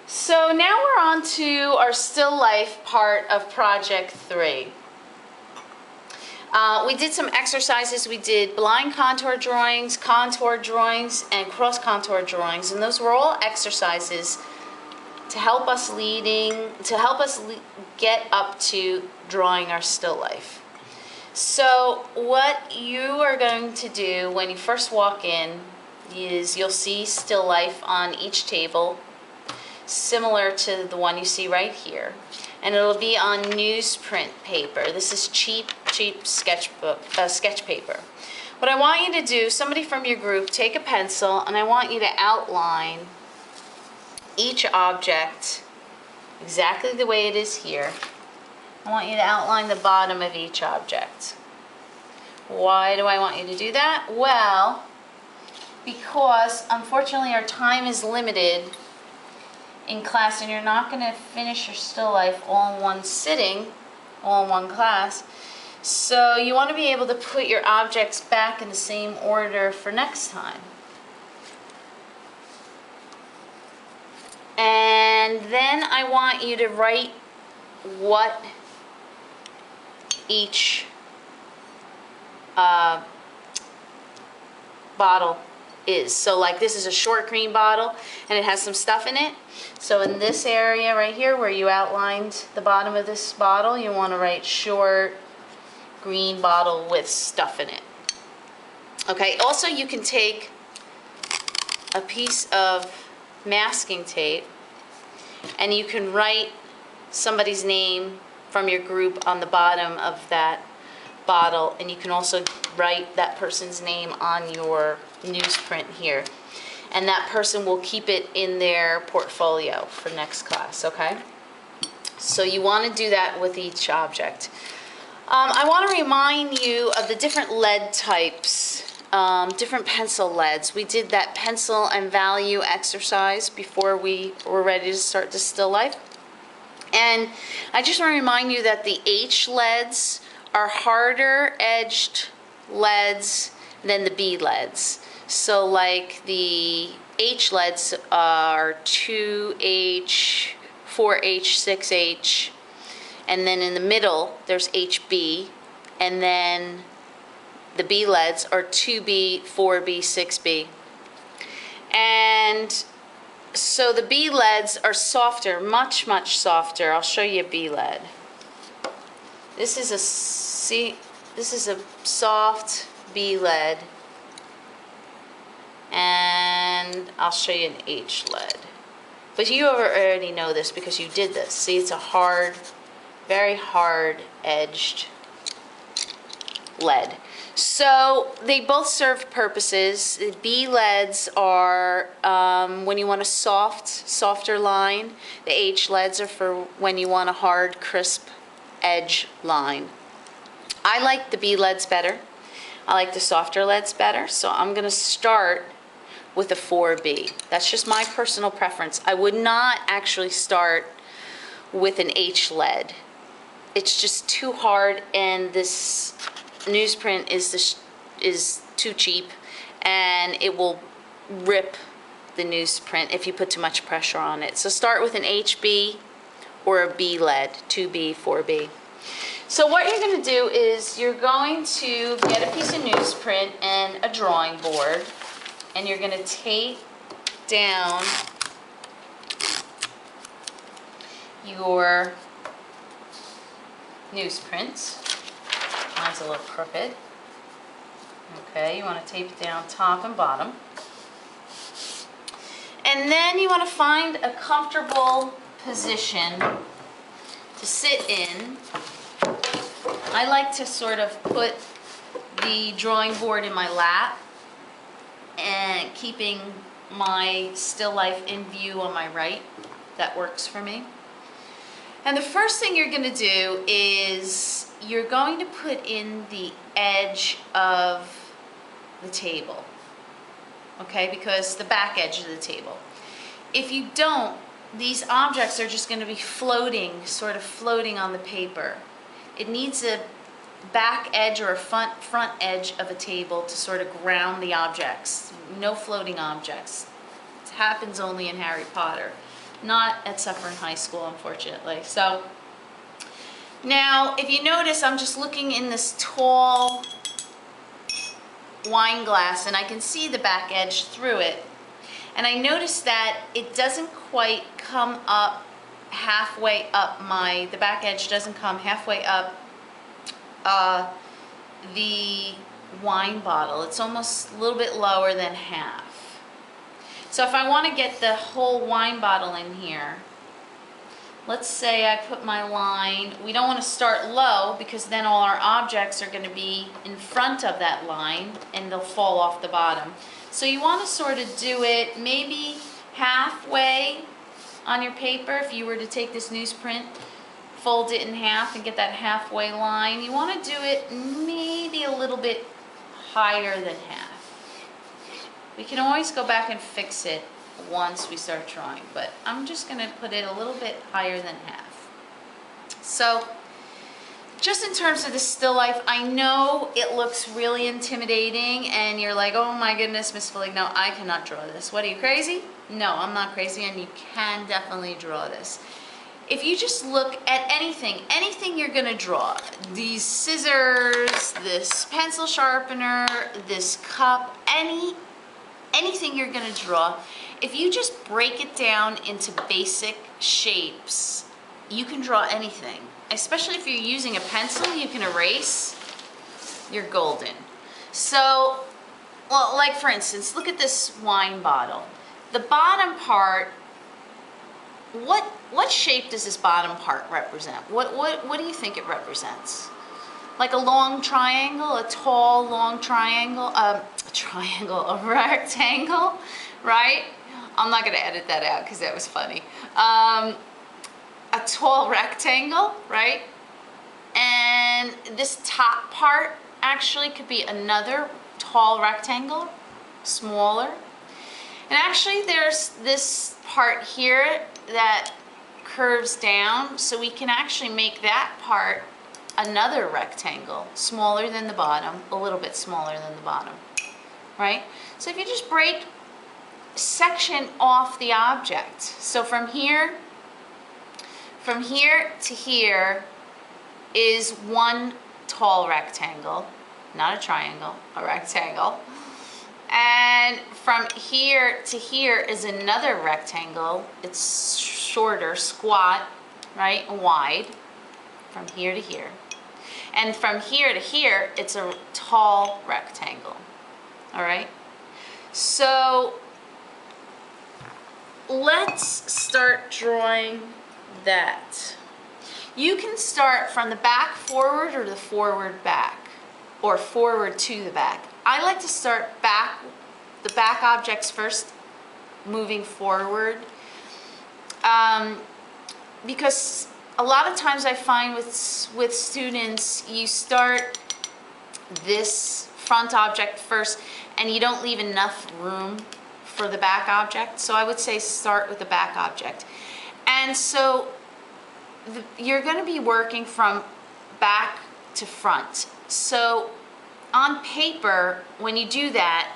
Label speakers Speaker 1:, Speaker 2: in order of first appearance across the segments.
Speaker 1: So now we're on to our still life part of project 3. We did some exercises. We did blind contour drawings, and cross contour drawings, and those were all exercises to help us get up to drawing our still life. So what you are going to do when you first walk in is you'll see still life on each table, similar to the one you see right here, and it'll be on newsprint paper. This is cheap sketch paper. What I want you to do, somebody from your group, take a pencil, and I want you to outline each object exactly the way it is here. I want you to outline the bottom of each object. Why do I want you to do that? Well, because unfortunately our time is limited in class, and you're not going to finish your still life all in one sitting, all in one class. So you want to be able to put your objects back in the same order for next time. And then I want you to write what each bottle is. So like this is a short green bottle and it has some stuff in it. So in this area right here where you outlined the bottom of this bottle, you want to write short green bottle with stuff in it. Okay, also you can take a piece of masking tape and you can write somebody's name from your group on the bottom of that bottle, and you can also write that person's name on your newsprint here, and that person will keep it in their portfolio for next class. Okay, so you want to do that with each object. I want to remind you of the different lead types, different pencil leads. We did that pencil and value exercise before we were ready to start the still life, and I just want to remind you that the H leads are harder edged leads than the B leads. So like the H leads are 2H, 4H, 6H, and then in the middle there's HB, and then the B leads are 2B, 4B, 6B. And so the B leads are softer, much softer. I'll show you a B lead. This is a soft B lead, and I'll show you an H lead. But you already know this because you did this. See, it's a hard, very hard edged lead. So they both serve purposes. The B leads are when you want a softer line. The H leads are for when you want a hard, crisp edge line. I like the B leads better. I like the softer leads better. So I'm going to start with a 4B. That's just my personal preference. I would not actually start with an H lead. It's just too hard, and this newsprint is too cheap, and it will rip the newsprint if you put too much pressure on it. So start with an HB or a B lead, 2B, 4B. So what you're going to do is you're going to get a piece of newsprint and a drawing board, and you're going to tape down your newsprint. Mine's a little crooked. Okay, you want to tape it down top and bottom. And then you want to find a comfortable position to sit in. I like to sort of put the drawing board in my lap and keeping my still life in view on my right. That works for me. And the first thing you're going to do is you're going to put in the edge of the table, okay, because the back edge of the table. If you don't, these objects are just going to be floating, sort of floating on the paper. It needs a back edge or a front edge of a table to sort of ground the objects. No floating objects. It happens only in Harry Potter. Not at Suffern High School, unfortunately. So now, if you notice, I'm just looking in this tall wine glass, and I can see the back edge through it. And I noticed that it doesn't quite come up halfway up the back edge doesn't come halfway up the wine bottle. It's almost a little bit lower than half. So if I want to get the whole wine bottle in here, let's say I put my line, we don't want to start low because then all our objects are going to be in front of that line and they'll fall off the bottom. So you want to sort of do it maybe halfway on your paper. If you were to take this newsprint, fold it in half and get that halfway line, you want to do it maybe a little bit higher than half. We can always go back and fix it once we start drawing, but I'm just going to put it a little bit higher than half. So just in terms of the still life, I know it looks really intimidating and you're like, oh my goodness, Miss Foligno, I cannot draw this. What, are you crazy? No, I'm not crazy, and you can definitely draw this. If you just look at anything you're going to draw, these scissors, this pencil sharpener, this cup, anything you're going to draw, if you just break it down into basic shapes, you can draw anything. Especially if you're using a pencil, you can erase, you're golden. So, well, like for instance, look at this wine bottle. The bottom part, what shape does this bottom part represent? What do you think it represents? Like a long triangle, a tall long triangle, a rectangle, right? I'm not going to edit that out because that was funny. A tall rectangle, right? And this top part actually could be another tall rectangle, smaller. And actually there's this part here that curves down, so we can actually make that part another rectangle, smaller than the bottom, a little bit smaller than the bottom, right? So if you just break section off the object, so from here to here is one tall rectangle, not a triangle, a rectangle. And from here to here is another rectangle. It's shorter, squat, right, wide, from here to here. And from here to here, it's a tall rectangle, all right? So let's start drawing that. You can start from the back forward or the forward back, or forward to the back. I like to start the back objects first, moving forward, because a lot of times I find with students, you start this front object first and you don't leave enough room for the back object. So I would say start with the back object. And so you're going to be working from back to front. So on paper, when you do that,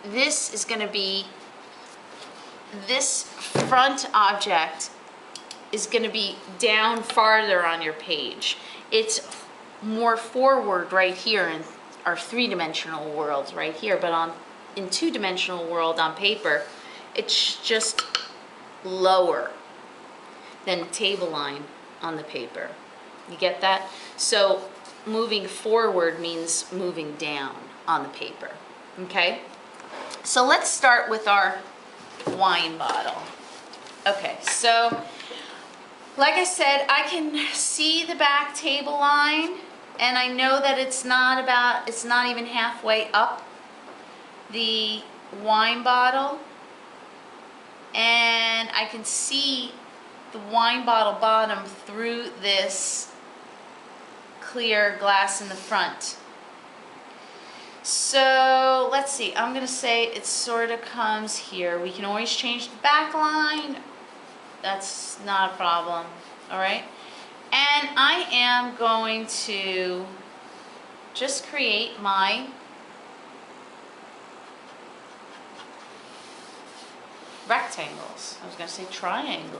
Speaker 1: this is going to be, this front object is going to be down farther on your page. It's more forward right here in our three-dimensional world right here, but in two-dimensional world on paper, it's just lower than the table line on the paper. You get that? So moving forward means moving down on the paper, okay? So let's start with our wine bottle. Okay, so like I said, I can see the back table line, and I know that it's not even halfway up the wine bottle, and I can see the wine bottle bottom through this clear glass in the front. So let's see, I'm gonna say it sort of comes here. We can always change the back line. That's not a problem, all right? And I am going to just create my rectangles. I was gonna say triangles.